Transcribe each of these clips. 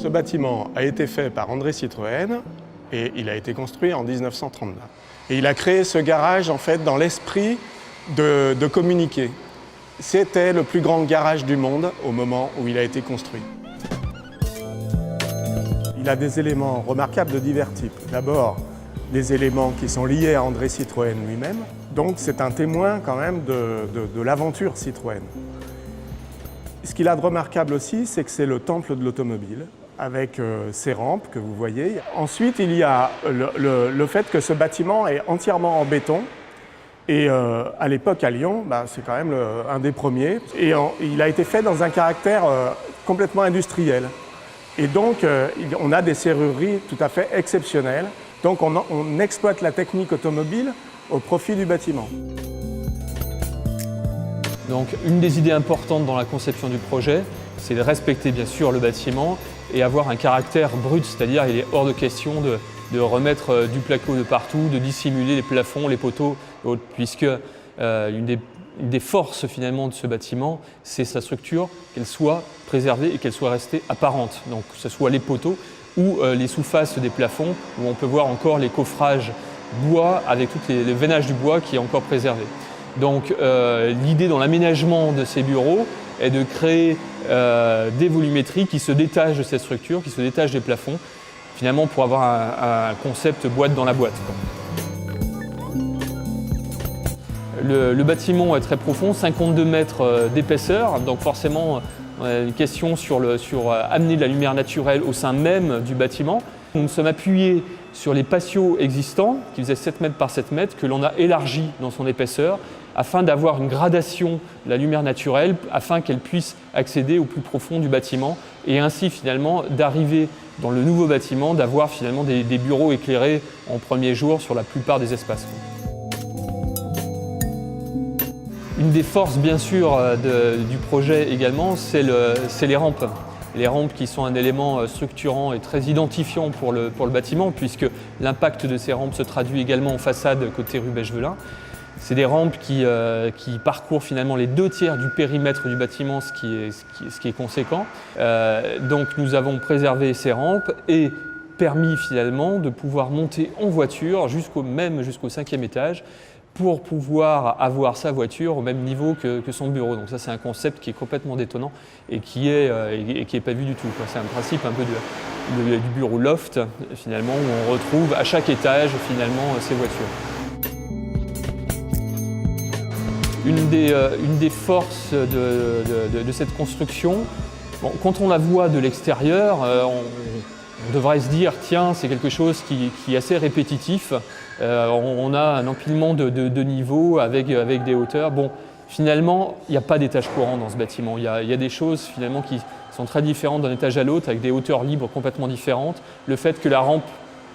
bâtiment a été fait par André Citroën et il a été construit en 1939. Et il a créé ce garage en fait dans l'esprit de communiquer. C'était le plus grand garage du monde au moment où il a été construit. Il a des éléments remarquables de divers types. D'abord, des éléments qui sont liés à André Citroën lui-même. Donc c'est un témoin quand même de l'aventure Citroën. Ce qu'il a de remarquable aussi, c'est que c'est le temple de l'automobile, avec ces rampes que vous voyez. Ensuite, il y a le fait que ce bâtiment est entièrement en béton. Et à l'époque, à Lyon, c'est quand même un des premiers. Et il a été fait dans un caractère complètement industriel. Et donc, on a des serrureries tout à fait exceptionnelles. Donc, on exploite la technique automobile au profit du bâtiment. Donc, une des idées importantes dans la conception du projet, c'est de respecter bien sûr le bâtiment et avoir un caractère brut, c'est-à-dire il est hors de question de remettre du placo de partout, de dissimuler les plafonds, les poteaux, puisque une des forces finalement de ce bâtiment, c'est sa structure, qu'elle soit préservée et qu'elle soit restée apparente. Donc que ce soit les poteaux ou les sous-faces des plafonds, où on peut voir encore les coffrages bois avec tout le veinage du bois qui est encore préservé. Donc l'idée dans l'aménagement de ces bureaux est de créer des volumétries qui se détachent de cette structure, qui se détachent des plafonds, finalement pour avoir un concept boîte dans la boîte, quoi. Le bâtiment est très profond, 52 mètres d'épaisseur, donc forcément une question sur amener de la lumière naturelle au sein même du bâtiment. Nous nous sommes appuyés sur les patios existants qui faisaient 7 mètres par 7 mètres, que l'on a élargi dans son épaisseur afin d'avoir une gradation de la lumière naturelle, afin qu'elle puisse accéder au plus profond du bâtiment et ainsi finalement d'arriver dans le nouveau bâtiment, d'avoir finalement des bureaux éclairés en premier jour sur la plupart des espaces. Une des forces bien sûr du projet également, c'est les rampes. Les rampes qui sont un élément structurant et très identifiant pour le bâtiment, puisque l'impact de ces rampes se traduit également en façade côté rue Bechevelin. C'est des rampes qui parcourent finalement les 2/3 du périmètre du bâtiment, ce qui est conséquent. Donc nous avons préservé ces rampes et permis finalement de pouvoir monter en voiture jusqu'au 5e étage pour pouvoir avoir sa voiture au même niveau que son bureau. Donc ça c'est un concept qui est complètement détonnant et qui est pas vu du tout, quoi. C'est un principe un peu du bureau loft finalement, où on retrouve à chaque étage finalement ces voitures. Une des forces de cette construction, bon, quand on la voit de l'extérieur, on devrait se dire tiens, c'est quelque chose qui est assez répétitif. On a un empilement de niveaux avec des hauteurs. Bon, finalement, il n'y a pas d'étage courant dans ce bâtiment. Il y a des choses finalement qui sont très différentes d'un étage à l'autre, avec des hauteurs libres complètement différentes. Le fait que la rampe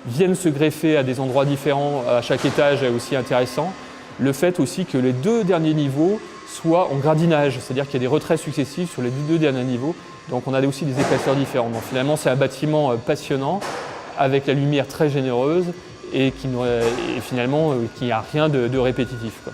vienne se greffer à des endroits différents à chaque étage est aussi intéressant. Le fait aussi que les 2 derniers niveaux soient en gradinage, c'est-à-dire qu'il y a des retraits successifs sur les 2 derniers niveaux. Donc on a aussi des épaisseurs différentes. Donc finalement, c'est un bâtiment passionnant, avec la lumière très généreuse et finalement qui n'a rien de répétitif, quoi.